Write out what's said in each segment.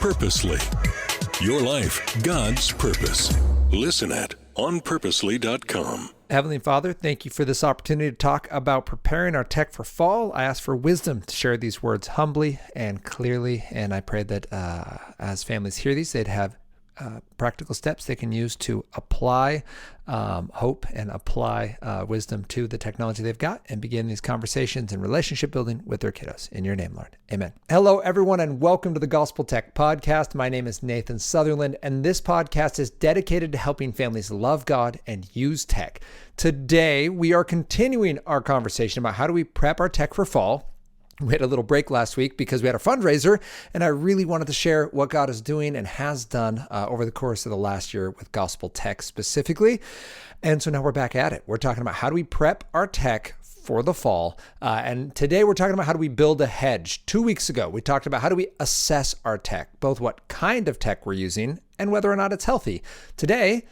Purposely. Your life, God's purpose. Listen at onpurposely.com. Heavenly Father, thank you for this opportunity to talk about preparing our tech for fall. I ask for wisdom to share these words humbly and clearly, and I pray that as families hear these, they'd have practical steps they can use to apply hope and apply wisdom to the technology they've got and begin these conversations and relationship building with their kiddos. In your name, Lord. Amen. Hello, everyone, and welcome to the Gospel Tech Podcast. My name is Nathan Sutherland, and this podcast is dedicated to helping families love God and use tech. Today, we are continuing our conversation about how do we prep our tech for fall. We had a little break last week because we had a fundraiser, and I really wanted to share what God is doing and has done over the course of the last year with Gospel Tech specifically. And so now we're back at it. We're talking about how do we prep our tech for the fall. And today we're talking about how do we build a hedge. 2 weeks ago, we talked about how do we assess our tech, both what kind of tech we're using and whether or not it's healthy. Today,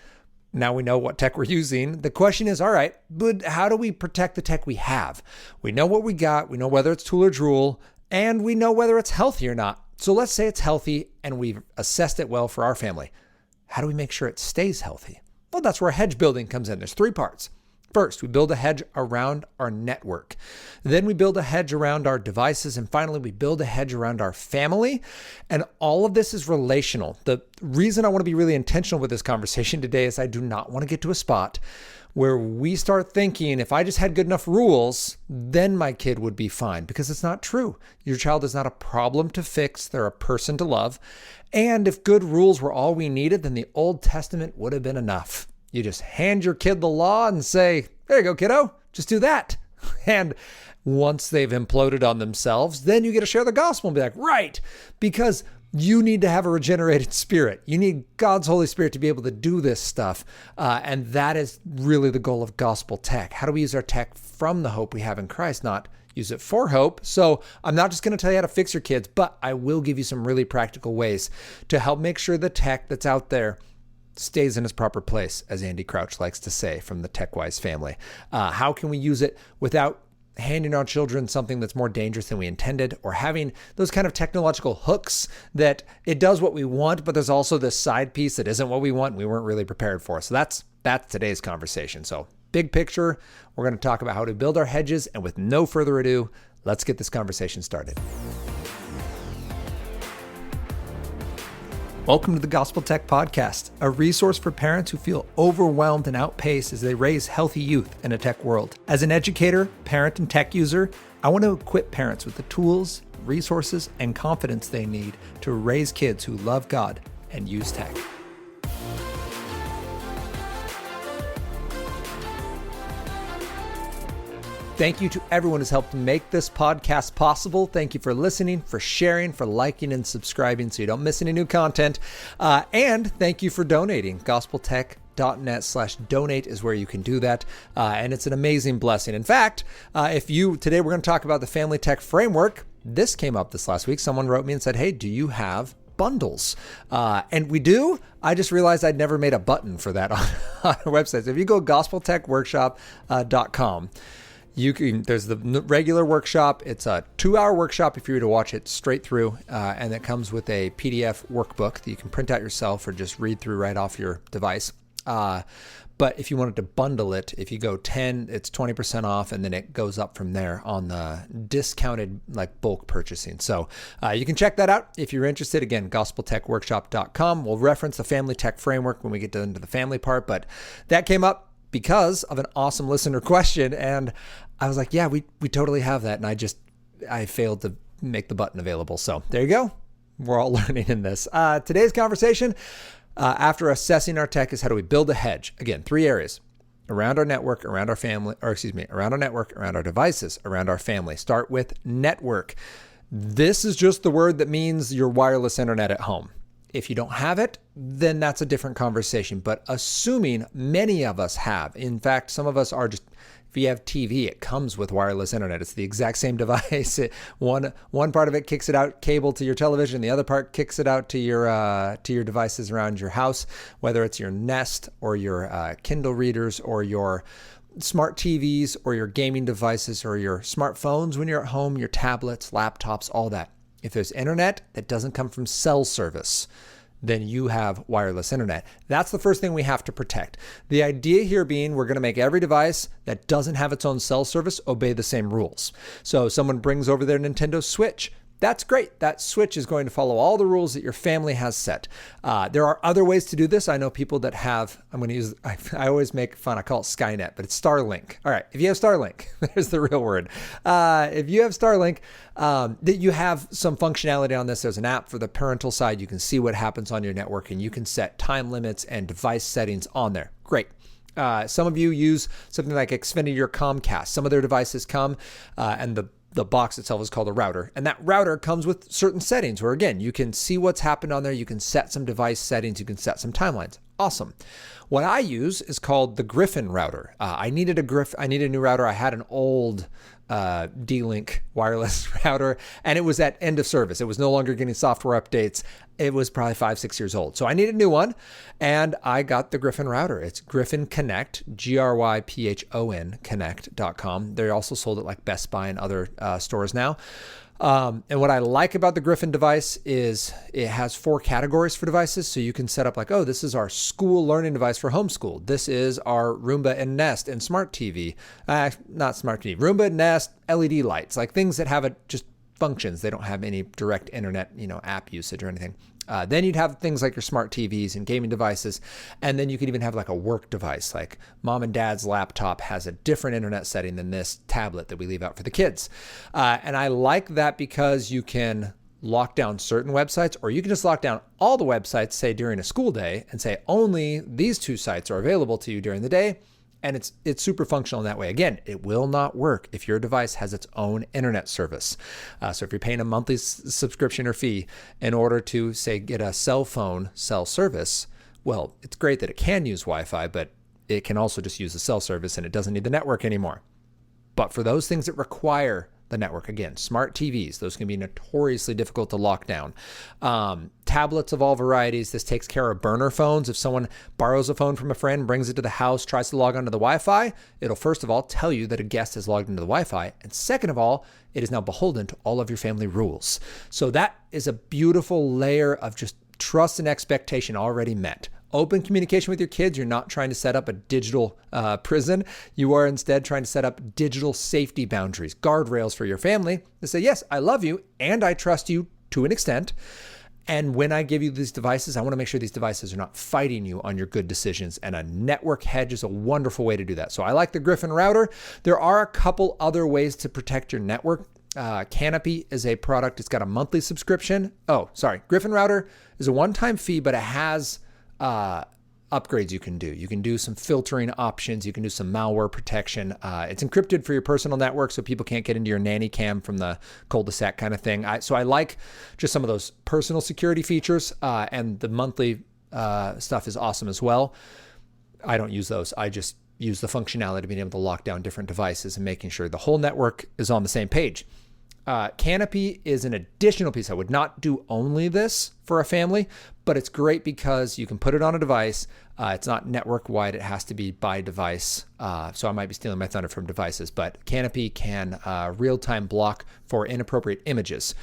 now we know what tech we're using. The question is, all right, but how do we protect the tech we have? We know what we got. We know whether it's tool or drool, and we know whether it's healthy or not. So let's say it's healthy and we've assessed it well for our family. How do we make sure it stays healthy? Well, that's where hedge building comes in. There's 3 parts. First, we build a hedge around our network. Then we build a hedge around our devices. And finally, we build a hedge around our family. And all of this is relational. The reason I want to be really intentional with this conversation today is I do not want to get to a spot where we start thinking, if I just had good enough rules, then my kid would be fine, because it's not true. Your child is not a problem to fix. They're a person to love. And if good rules were all we needed, then the Old Testament would have been enough. You just hand your kid the law and say, there you go, kiddo, just do that. And once they've imploded on themselves, then you get to share the gospel and be like, right, because you need to have a regenerated spirit. You need God's Holy Spirit to be able to do this stuff. And that is really the goal of Gospel Tech. How do we use our tech from the hope we have in Christ, not use it for hope? So I'm not just going to tell you how to fix your kids, but I will give you some really practical ways to help make sure the tech that's out there stays in its proper place, as Andy Crouch likes to say from the TechWise family. How can we use it without handing our children something that's more dangerous than we intended, or having those kind of technological hooks that it does what we want, but there's also this side piece that isn't what we want and we weren't really prepared for. So that's today's conversation. So big picture, we're going to talk about how to build our hedges. And with no further ado, let's get this conversation started. Welcome to the Gospel Tech Podcast, a resource for parents who feel overwhelmed and outpaced as they raise healthy youth in a tech world. As an educator, parent, and tech user, I want to equip parents with the tools, resources, and confidence they need to raise kids who love God and use tech. Thank you to everyone who's helped make this podcast possible. Thank you for listening, for sharing, for liking and subscribing so you don't miss any new content. And thank you for donating. gospeltech.net/donate is where you can do that. And it's an amazing blessing. In fact, today we're going to talk about the Family Tech Framework. This came up this last week. Someone wrote me and said, hey, do you have bundles? And we do. I just realized I'd never made a button for that on our website. So if you go gospeltechworkshop.com, there's the regular workshop. It's a 2-hour workshop if you were to watch it straight through. And it comes with a PDF workbook that you can print out yourself or just read through right off your device. But if you wanted to bundle it, if you go 10, it's 20% off, and then it goes up from there on the discounted bulk purchasing. So you can check that out if you're interested. Again, gospeltechworkshop.com. We'll reference the Family Tech Framework when we get into the family part, but that came up because of an awesome listener question. And I was like, yeah, we totally have that. And I failed to make the button available. So there you go. We're all learning in this. Today's conversation, after assessing our tech, is how do we build a hedge? Again, 3 areas: around our network, around our family, around our network, around our devices, around our family. Start with network. This is just the word that means your wireless internet at home. If you don't have it, then that's a different conversation. But assuming many of us have, in fact, some of us are just, if you have TV, it comes with wireless internet. It's the exact same device. One part of it kicks it out cable to your television. The other part kicks it out to your devices around your house, whether it's your Nest or your Kindle readers or your smart TVs or your gaming devices or your smartphones when you're at home, your tablets, laptops, all that. If there's internet that doesn't come from cell service, then you have wireless internet. That's the first thing we have to protect. The idea here being we're going to make every device that doesn't have its own cell service obey the same rules. So someone brings over their Nintendo Switch. That's great. That Switch is going to follow all the rules that your family has set. There are other ways to do this. I know people that have, I always make fun, I call it Skynet, but it's Starlink. All right, if you have Starlink, there's the real word. If you have Starlink, that you have some functionality on this. There's an app for the parental side. You can see what happens on your network, and you can set time limits and device settings on there. Great. Some of you use something like Xfinity or Comcast. Some of their devices come and the box itself is called a router. And that router comes with certain settings where, again, you can see what's happened on there. You can set some device settings. You can set some timelines. Awesome. What I use is called the Griffin router. I needed a new router. I had an old D-Link wireless router, and it was at end of service. It was no longer getting software updates. It was probably 5-6 years old. So I needed a new one, and I got the Griffin router. It's Griffin Connect, Gryphon Connect.com. They're also sold at like Best Buy and other stores now. And what I like about the Griffin device is it has 4 categories for devices. So you can set up like, oh, this is our school learning device for homeschool. This is our Roomba and Nest and Smart TV. Not Smart TV, Roomba, Nest, LED lights, like things that have just functions. They don't have any direct internet, app usage or anything. Then you'd have things like your smart TVs and gaming devices. And then you could even have like a work device, like mom and dad's laptop has a different internet setting than this tablet that we leave out for the kids. And I like that because you can lock down certain websites, or you can just lock down all the websites, say during a school day, and say only these 2 sites are available to you during the day. And it's super functional in that way. Again, it will not work if your device has its own internet service. So if you're paying a monthly subscription or fee in order to, say, get a cell phone cell service, well, it's great that it can use Wi-Fi, but it can also just use the cell service and it doesn't need the network anymore. But for those things that require the network, again, smart TVs, those can be notoriously difficult to lock down. Tablets of all varieties. This takes care of burner phones. If someone borrows a phone from a friend, brings it to the house, tries to log onto the Wi-Fi, it'll first of all tell you that a guest has logged into the Wi-Fi. And second of all, it is now beholden to all of your family rules. So that is a beautiful layer of just trust and expectation already met. Open communication with your kids. You're not trying to set up a digital prison. You are instead trying to set up digital safety boundaries, guardrails for your family to say, yes, I love you and I trust you to an extent. And when I give you these devices, I want to make sure these devices are not fighting you on your good decisions. And a network hedge is a wonderful way to do that. So I like the Griffin router. There are a couple other ways to protect your network. Canopy is a product. It's got a monthly subscription. Griffin router is a one-time fee, but it has upgrades you can do. You can do some filtering options. You can do some malware protection. It's encrypted for your personal network so people can't get into your nanny cam from the cul-de-sac kind of thing. So I like just some of those personal security features, and the monthly stuff is awesome as well. I don't use those. I just use the functionality of being able to lock down different devices and making sure the whole network is on the same page. Canopy is an additional piece. I would not do only this for a family, but it's great because you can put it on a device. It's not network wide. It has to be by device. So I might be stealing my thunder from devices, but Canopy can real-time block for inappropriate images.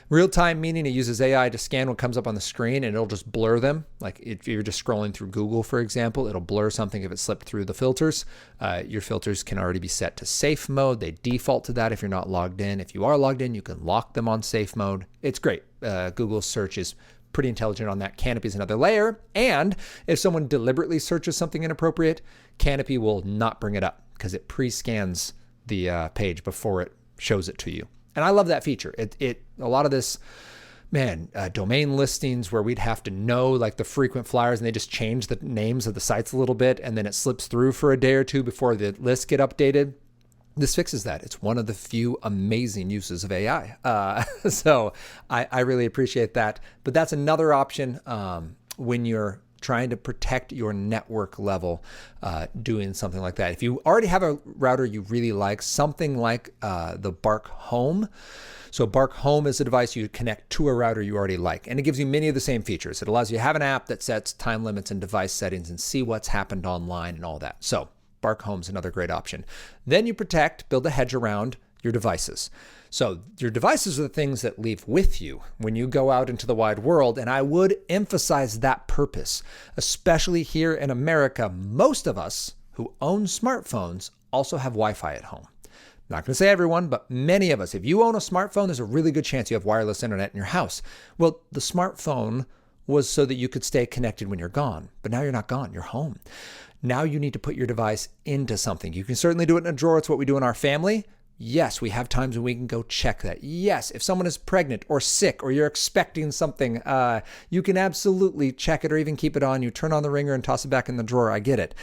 Real-time meaning it uses AI to scan what comes up on the screen and it'll just blur them. Like if you're just scrolling through Google, for example, it'll blur something if it slipped through the filters. Your filters can already be set to safe mode. They default to that if you're not logged in. If you are logged in, you can lock them on safe mode. It's great. Google search is pretty intelligent on that. Canopy is another layer. And if someone deliberately searches something inappropriate, Canopy will not bring it up because it pre-scans the page before it shows it to you. And I love that feature. A lot of this, domain listings where we'd have to know like the frequent flyers and they just change the names of the sites a little bit and then it slips through for a day or two before the lists get updated. This fixes that. It's one of the few amazing uses of AI. So I really appreciate that. But that's another option when you're trying to protect your network level, doing something like that. If you already have a router you really like, something like the Bark Home. So Bark Home is a device you connect to a router you already like, and it gives you many of the same features. It allows you to have an app that sets time limits and device settings and see what's happened online and all that. So Bark Home is another great option. Then you build a hedge around your devices. So your devices are the things that leave with you when you go out into the wide world. And I would emphasize that purpose, especially here in America. Most of us who own smartphones also have Wi-Fi at home. Not going to say everyone, but many of us. If you own a smartphone, there's a really good chance you have wireless internet in your house. Well, the smartphone was so that you could stay connected when you're gone. But now you're not gone. You're home. Now you need to put your device into something. You can certainly do it in a drawer. It's what we do in our family. Yes, we have times when we can go check that. Yes, if someone is pregnant or sick or you're expecting something, you can absolutely check it or even keep it on. You turn on the ringer and toss it back in the drawer. I get it.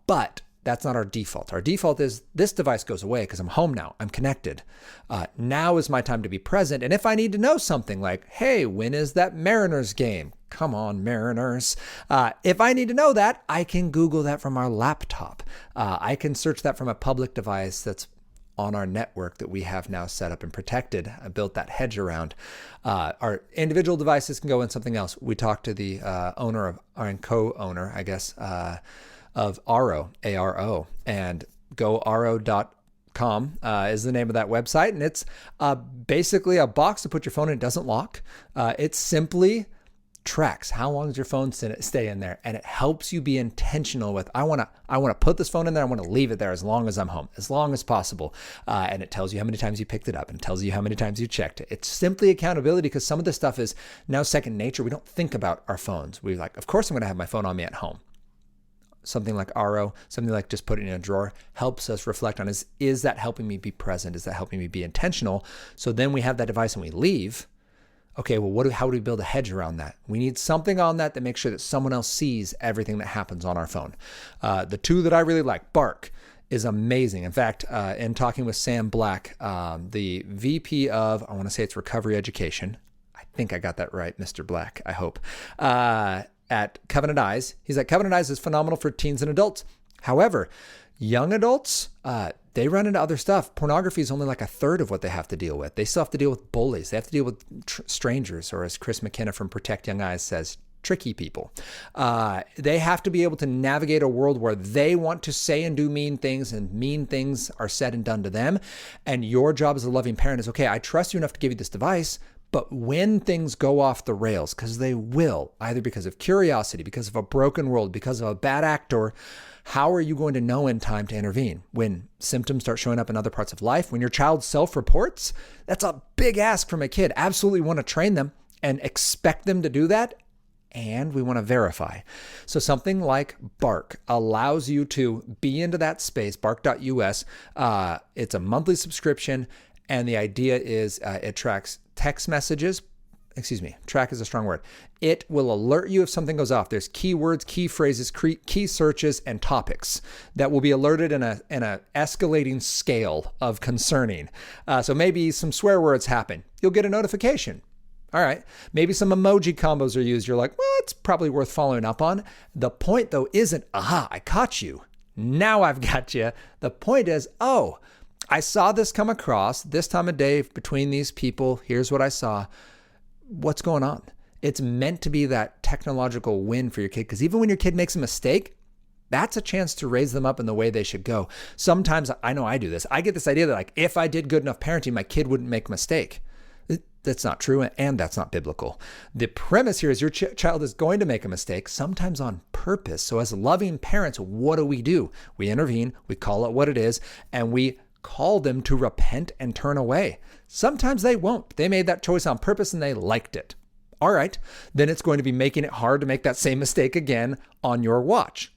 But that's not our default. Our default is this device goes away because I'm home now. I'm connected. Now is my time to be present. And if I need to know something like, hey, when is that Mariners game? Come on, Mariners. If I need to know that, I can Google that from our laptop. I can search that from a public device that's on our network that we have now set up and protected. I built that hedge around. Our individual devices can go in something else. We talked to the owner of, or co-owner, I guess, of Aro, A-R-O, and goaro.com is the name of that website. And it's basically a box to put your phone in. It doesn't lock. It simply tracks how long does your phone stay in there, and it helps you be intentional with I want to put this phone in there, I want to leave it there as long as I'm home, as long as possible, and it tells you how many times you picked it up and tells you how many times you checked it. It's simply accountability, because some of this stuff is now second nature. We don't think about our phones. We're like, of course I'm going to have my phone on me at home. Something like RO, something like just putting it in a drawer helps us reflect on, is that helping me be present? Is that helping me be intentional? So then we have that device and we leave. Okay, well, how do we build a hedge around that? We need something on that makes sure that someone else sees everything that happens on our phone. The two that I really like, Bark is amazing. In fact, in talking with Sam Black, the VP of, I want to say it's Recovery Education. I think I got that right, Mr. Black, I hope. At Covenant Eyes, he's like, Covenant Eyes is phenomenal for teens and adults. However, young adults, they run into other stuff. Pornography is only like a third of what they have to deal with. They still have to deal with bullies. They have to deal with strangers, or as Chris McKenna from Protect Young Eyes says, tricky people. They have to be able to navigate a world where they want to say and do mean things, and mean things are said and done to them. And your job as a loving parent is, okay, I trust you enough to give you this device, but when things go off the rails, because they will, either because of curiosity, because of a broken world, because of a bad actor, how are you going to know in time to intervene? When symptoms start showing up in other parts of life, when your child self-reports, that's a big ask from a kid. Absolutely want to train them and expect them to do that. And we want to verify. So something like Bark allows you to be into that space, bark.us. It's a monthly subscription. And the idea is it tracks text messages. Track is a strong word. It will alert you if something goes off. There's keywords, key phrases, key searches, and topics that will be alerted in a escalating scale of concerning. So maybe some swear words happen. You'll get a notification. All right. Maybe some emoji combos are used. You're like, well, it's probably worth following up on. The point, though, isn't, aha, I caught you. Now I've got you. The point is, oh, I saw this come across this time of day between these people. Here's what I saw. What's going on? It's meant to be that technological win for your kid, because even when your kid makes a mistake, that's a chance to raise them up in the way they should go. Sometimes, I know I do this. I get this idea that like, if I did good enough parenting, my kid wouldn't make a mistake. That's not true, and that's not biblical. The premise here is your child is going to make a mistake, sometimes on purpose. So as loving parents, what do? We intervene, we call it what it is, and we call them to repent and turn away. Sometimes they won't. They made that choice on purpose and they liked it. All right, then it's going to be making it hard to make that same mistake again on your watch.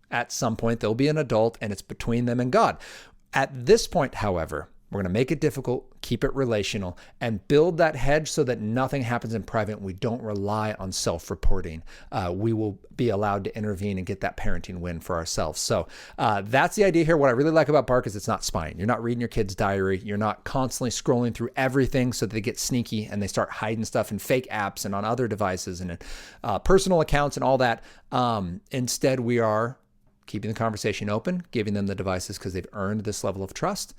At some point, they'll be an adult and it's between them and God. At this point, however, we're going to make it difficult, keep it relational, and build that hedge so that nothing happens in private. We don't rely on self-reporting. We will be allowed to intervene and get that parenting win for ourselves. So that's the idea here. What I really like about Bark is it's not spying. You're not reading your kid's diary. You're not constantly scrolling through everything so that they get sneaky and they start hiding stuff in fake apps and on other devices and in personal accounts and all that. Instead, we are keeping the conversation open, giving them the devices because they've earned this level of trust,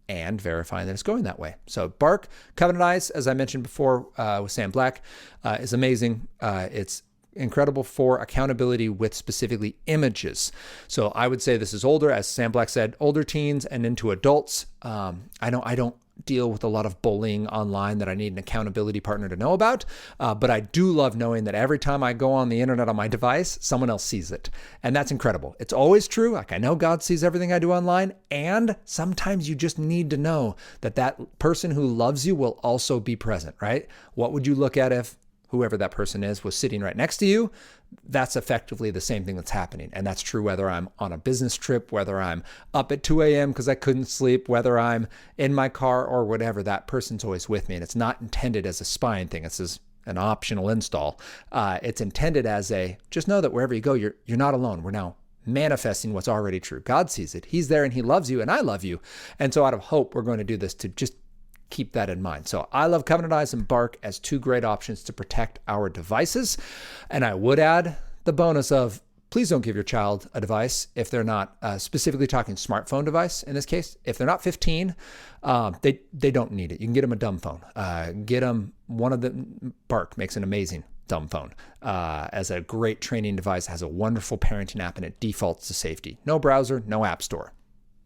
and verifying that it's going that way. So Bark, Covenant Eyes, as I mentioned before with Sam Black, is amazing. It's incredible for accountability with specifically images. So I would say this is older, as Sam Black said, older teens and into adults. I don't deal with a lot of bullying online that I need an accountability partner to know about. But I do love knowing that every time I go on the internet on my device, someone else sees it. And that's incredible. It's always true. Like, I know God sees everything I do online. And sometimes you just need to know that that person who loves you will also be present, right? What would you look at if whoever that person is was sitting right next to you? That's effectively the same thing that's happening. And that's true whether I'm on a business trip, whether I'm up at 2 a.m. because I couldn't sleep, whether I'm in my car or whatever, that person's always with me. And it's not intended as a spying thing. It's as an optional install. It's intended as just know that wherever you go, you're not alone. We're now manifesting what's already true. God sees it. He's there and he loves you and I love you. And so out of hope, we're going to do this to just keep that in mind. So I love Covenant Eyes and Bark as two great options to protect our devices. And I would add the bonus of, please don't give your child a device if they're not, specifically talking smartphone device in this case. If they're not 15, they don't need it. You can get them a dumb phone. Get them one of the, Bark makes an amazing dumb phone as a great training device, has a wonderful parenting app, and it defaults to safety. No browser, no app store.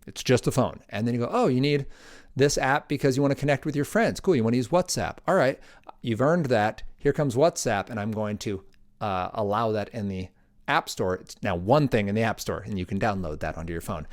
It's just a phone. And then you go, oh, you need this app because you want to connect with your friends. Cool. You want to use WhatsApp. All right. You've earned that. Here comes WhatsApp. And I'm going to allow that in the App Store. It's now one thing in the App Store, and you can download that onto your phone.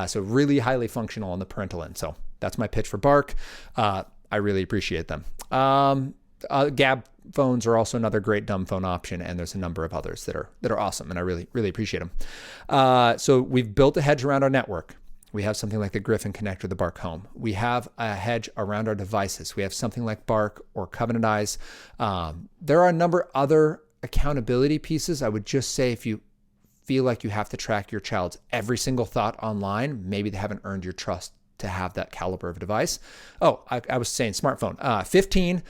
So really highly functional on the parental end. So that's my pitch for Bark. I really appreciate them. Gab phones are also another great dumb phone option, and there's a number of others that are awesome, and I really, really appreciate them. So we've built a hedge around our network. We have something like the Griffin Connect or the Bark Home. We have a hedge around our devices. We have something like Bark or Covenant Eyes. There are a number of other accountability pieces. I would just say if you feel like you have to track your child's every single thought online, maybe they haven't earned your trust to have that caliber of device. Oh, I was saying smartphone. 15,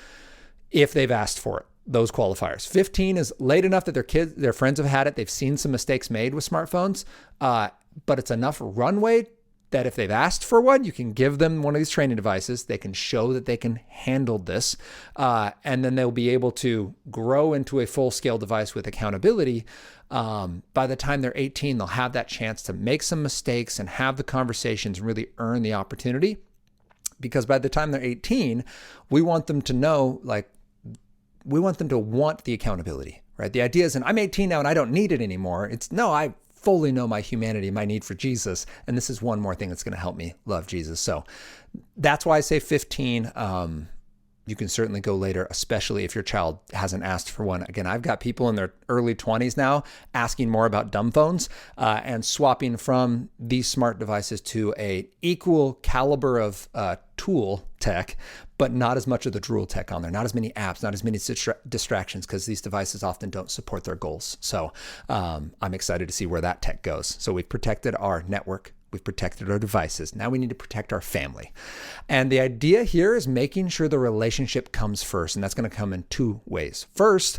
if they've asked for it. Those qualifiers. 15 is late enough that their friends have had it. They've seen some mistakes made with smartphones, but it's enough runway that if they've asked for one, you can give them one of these training devices. They can show that they can handle this, and then they'll be able to grow into a full-scale device with accountability. By the time they're 18, they'll have that chance to make some mistakes and have the conversations and really earn the opportunity. Because by the time they're 18, we want them to know, we want them to want the accountability, right? The idea isn't, I'm 18 now and I don't need it anymore. It's, no, I fully know my humanity, my need for Jesus. And this is one more thing that's going to help me love Jesus. So that's why I say 15. You can certainly go later, especially if your child hasn't asked for one. Again, I've got people in their early 20s now asking more about dumb phones and swapping from these smart devices to a equal caliber of tool tech, but not as much of the drool tech on there, not as many apps, not as many distractions, because these devices often don't support their goals. So I'm excited to see where that tech goes. So we've protected our network. We've protected our devices. Now we need to protect our family. And the idea here is making sure the relationship comes first. And that's going to come in two ways. First,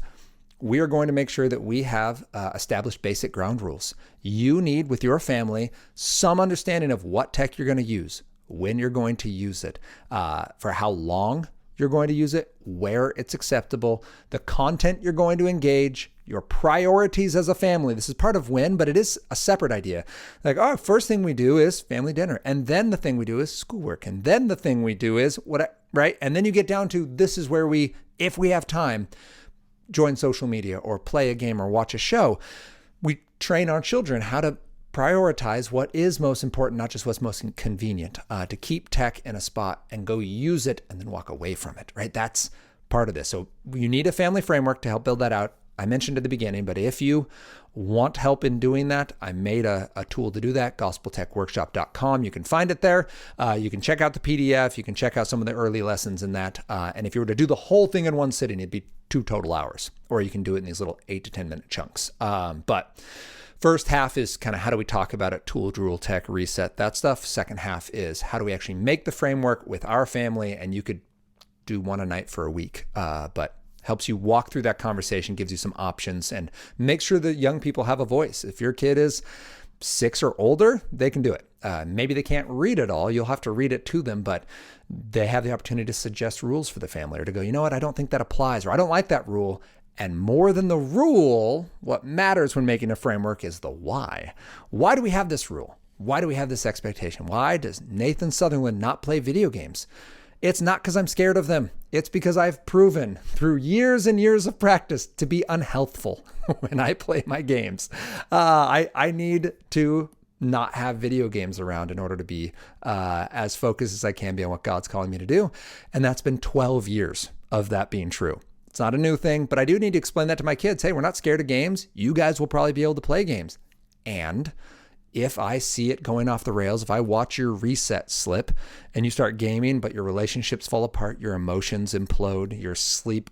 we are going to make sure that we have established basic ground rules. You need, with your family, some understanding of what tech you're going to use, when you're going to use it, for how long you're going to use it, where it's acceptable, the content you're going to engage, your priorities as a family. This is part of when, but it is a separate idea. Like, first thing we do is family dinner. And then the thing we do is schoolwork. And then the thing we do is right? And then you get down to, this is where we, if we have time, join social media or play a game or watch a show. We train our children how to prioritize what is most important, not just what's most convenient, to keep tech in a spot and go use it and then walk away from it, right? That's part of this. So you need a family framework to help build that out. I mentioned at the beginning, but if you want help in doing that, I made a tool to do that, gospeltechworkshop.com. You can find it there. You can check out the PDF. You can check out some of the early lessons in that. And if you were to do the whole thing in one sitting, it'd be 2 total hours, or you can do it in these little 8 to 10 minute chunks. But first half is kind of how do we talk about it, tool, drool, tech, reset, that stuff. Second half is how do we actually make the framework with our family, and you could do one a night for a week, but helps you walk through that conversation, gives you some options, and make sure that young people have a voice. If your kid is 6 or older, they can do it. Maybe they can't read it all. You'll have to read it to them, but they have the opportunity to suggest rules for the family or to go, you know what, I don't think that applies, or I don't like that rule. And more than the rule, what matters when making a framework is the why. Why do we have this rule? Why do we have this expectation? Why does Nathan Sutherland not play video games? It's not because I'm scared of them. It's because I've proven through years and years of practice to be unhealthful when I play my games. I need to not have video games around in order to be as focused as I can be on what God's calling me to do. And that's been 12 years of that being true. It's not a new thing, but I do need to explain that to my kids. Hey, we're not scared of games. You guys will probably be able to play games. And if I see it going off the rails, if I watch your reset slip and you start gaming, but your relationships fall apart, your emotions implode, your sleep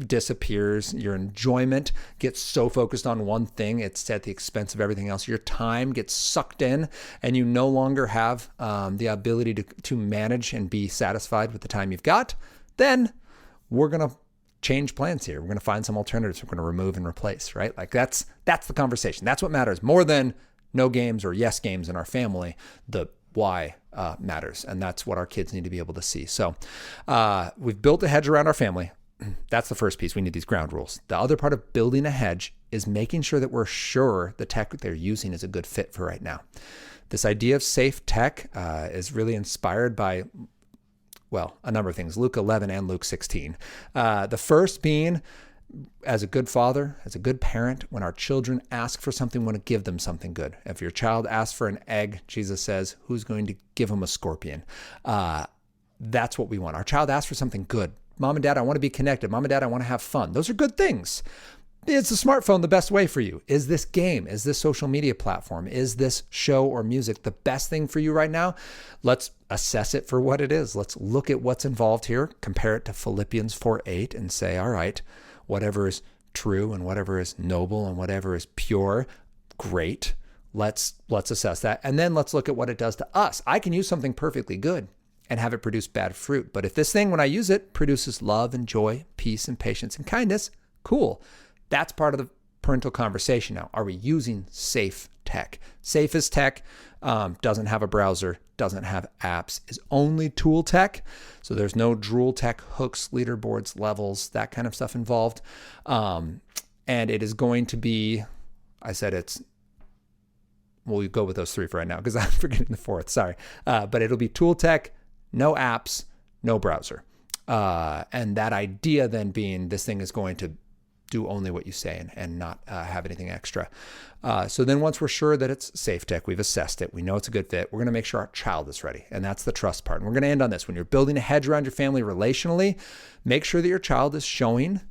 disappears, your enjoyment gets so focused on one thing, it's at the expense of everything else. Your time gets sucked in and you no longer have the ability to manage and be satisfied with the time you've got, then we're going to change plans here. We're going to find some alternatives. We're going to remove and replace, right? Like that's the conversation. That's what matters more than no games or yes games in our family. The why matters. And that's what our kids need to be able to see. So we've built a hedge around our family. That's the first piece. We need these ground rules. The other part of building a hedge is making sure that we're sure the tech that they're using is a good fit for right now. This idea of safe tech is really inspired by, well, a number of things, Luke 11 and Luke 16. The first being, as a good father, as a good parent, when our children ask for something, we want to give them something good. If your child asks for an egg, Jesus says, who's going to give him a scorpion? That's what we want. Our child asks for something good. Mom and Dad, I want to be connected. Mom and Dad, I want to have fun. Those are good things. Is the smartphone the best way for you? Is this game? Is this social media platform? Is this show or music the best thing for you right now? Let's assess it for what it is. Let's look at what's involved here, compare it to Philippians 4:8 and say, all right, whatever is true and whatever is noble and whatever is pure, great. Let's assess that. And then let's look at what it does to us. I can use something perfectly good and have it produce bad fruit. But if this thing, when I use it, produces love and joy, peace and patience and kindness, cool. That's part of the parental conversation now. Are we using safe tech? Safest tech doesn't have a browser, doesn't have apps, is only tool tech. So there's no drool tech, hooks, leaderboards, levels, that kind of stuff involved. And it is going to be, I said we'll go with those three for right now because I'm forgetting the fourth, sorry. But it'll be tool tech, no apps, no browser. And that idea then being this thing is going to do only what you say and not have anything extra. So then once we're sure that it's safe tech, we've assessed it, we know it's a good fit, we're going to make sure our child is ready. And that's the trust part. And we're going to end on this. When you're building a hedge around your family relationally, make sure that your child is showing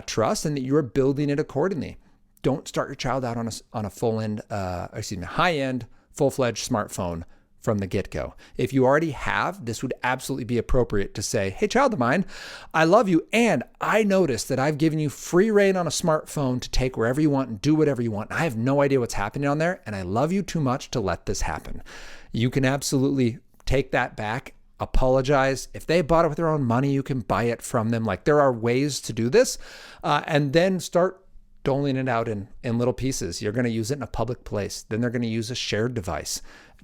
trust and that you're building it accordingly. Don't start your child out on a high-end, full-fledged smartphone from the get-go. If you already have, this would absolutely be appropriate to say, hey, child of mine, I love you. And I noticed that I've given you free reign on a smartphone to take wherever you want and do whatever you want. I have no idea what's happening on there. And I love you too much to let this happen. You can absolutely take that back, apologize. If they bought it with their own money, you can buy it from them. Like there are ways to do this and then start doling it out in little pieces. You're going to use it in a public place. Then they're going to use a shared device.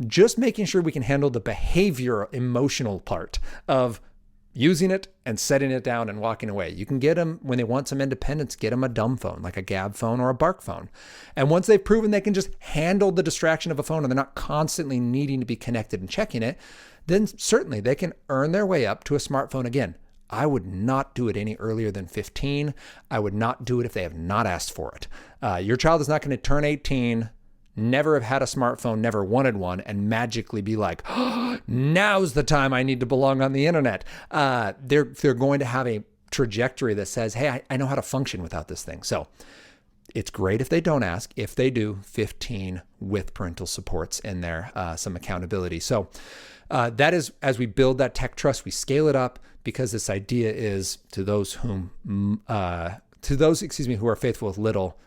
Just making sure we can handle the behavioral, emotional part of using it and setting it down and walking away. You can get them, when they want some independence, get them a dumb phone, like a Gab phone or a Bark phone. And once they've proven they can just handle the distraction of a phone and they're not constantly needing to be connected and checking it, then certainly they can earn their way up to a smartphone again. I would not do it any earlier than 15. I would not do it if they have not asked for it. Your child is not going to turn 18, never have had a smartphone, never wanted one, and magically be like, oh, now's the time I need to belong on the internet. They're going to have a trajectory that says, hey, I know how to function without this thing. So it's great if they don't ask. If they do, 15 with parental supports in there, some accountability. So that is, as we build that tech trust, we scale it up because this idea is to those who are faithful with little,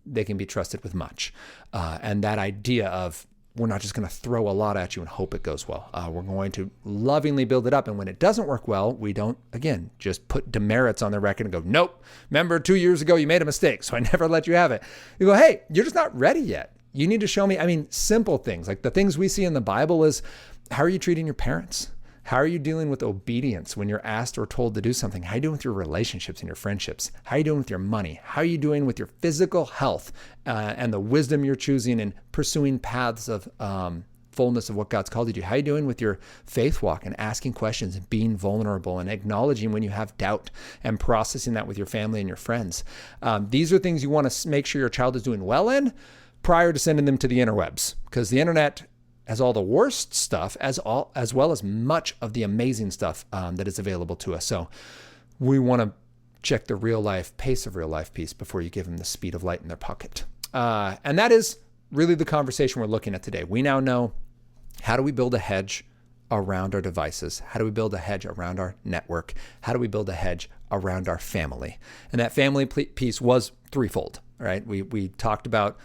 they can be trusted with much. And that idea of we're not just going to throw a lot at you and hope it goes well. We're going to lovingly build it up. And when it doesn't work well, we don't, again, just put demerits on the record and go, nope, remember 2 years ago you made a mistake, so I never let you have it. You go, hey, you're just not ready yet. You need to show me, simple things. Like the things we see in the Bible is, how are you treating your parents? How are you dealing with obedience when you're asked or told to do something? How are you doing with your relationships and your friendships? How are you doing with your money? How are you doing with your physical health and the wisdom you're choosing and pursuing paths of fullness of what God's called you to do? How are you doing with your faith walk and asking questions and being vulnerable and acknowledging when you have doubt and processing that with your family and your friends? These are things you want to make sure your child is doing well in prior to sending them to the interwebs, because the internet has all the worst stuff as well as much of the amazing stuff that is available to us. So we want to check the real life pace of real life piece before you give them the speed of light in their pocket. And that is really the conversation we're looking at today. We now know, how do we build a hedge around our devices? How do we build a hedge around our network? How do we build a hedge around our family? And that family piece was threefold, right? We talked about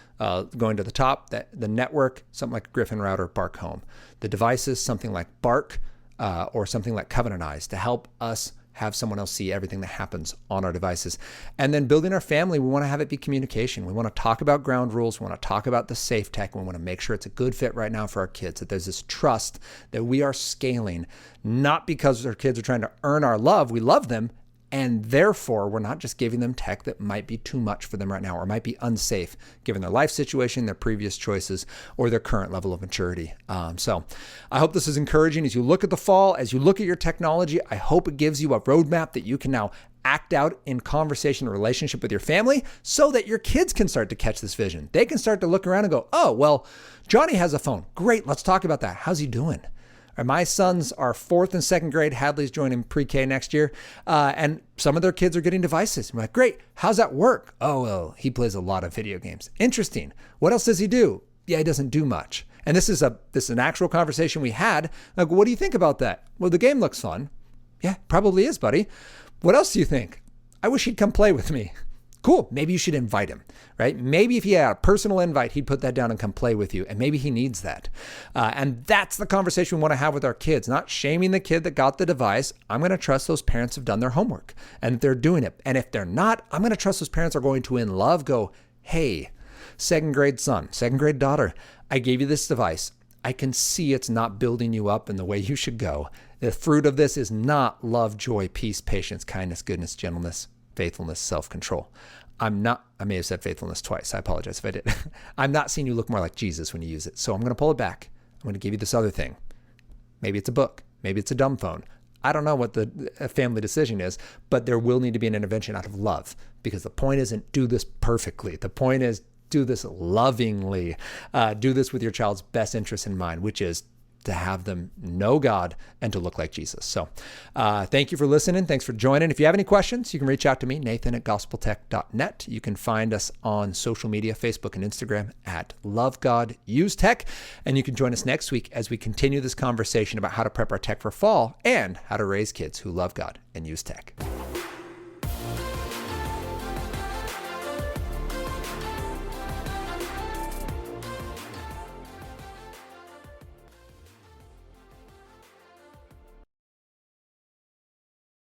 going to the top, the network, something like Griffin Router, Bark Home. The devices, something like Bark or something like Covenant Eyes, to help us have someone else see everything that happens on our devices. And then building our family, we want to have it be communication. We want to talk about ground rules. We want to talk about the safe tech. We want to make sure it's a good fit right now for our kids, that there's this trust that we are scaling, not because our kids are trying to earn our love. We love them. And therefore, we're not just giving them tech that might be too much for them right now or might be unsafe given their life situation, their previous choices, or their current level of maturity. So I hope this is encouraging as you look at the fall, as you look at your technology. I hope it gives you a roadmap that you can now act out in conversation and relationship with your family so that your kids can start to catch this vision. They can start to look around and go, oh, well, Johnny has a phone. Great, let's talk about that. How's he doing? My sons are 4th and 2nd grade. Hadley's joining pre-K next year. And some of their kids are getting devices. I'm like, great. How's that work? Oh, well, he plays a lot of video games. Interesting. What else does he do? Yeah, he doesn't do much. And this is an actual conversation we had. Like, what do you think about that? Well, the game looks fun. Yeah, probably is, buddy. What else do you think? I wish he'd come play with me. Cool. Maybe you should invite him, right? Maybe if he had a personal invite, he'd put that down and come play with you. And maybe he needs that. And that's the conversation we want to have with our kids, not shaming the kid that got the device. I'm going to trust those parents have done their homework and that they're doing it. And if they're not, I'm going to trust those parents are going to, in love, go, hey, 2nd grade son, 2nd grade daughter, I gave you this device. I can see it's not building you up in the way you should go. The fruit of this is not love, joy, peace, patience, kindness, goodness, gentleness, faithfulness, self-control. I may have said faithfulness twice. I apologize if I did. I'm not seeing you look more like Jesus when you use it. So I'm going to pull it back. I'm going to give you this other thing. Maybe it's a book. Maybe it's a dumb phone. I don't know what the family decision is, but there will need to be an intervention out of love, because the point isn't do this perfectly. The point is do this lovingly. Do this with your child's best interest in mind, which is to have them know God and to look like Jesus. So thank you for listening. Thanks for joining. If you have any questions, you can reach out to me, Nathan@gospeltech.net. You can find us on social media, Facebook and Instagram at Love God Use Tech. And you can join us next week as we continue this conversation about how to prep our tech for fall and how to raise kids who love God and use tech.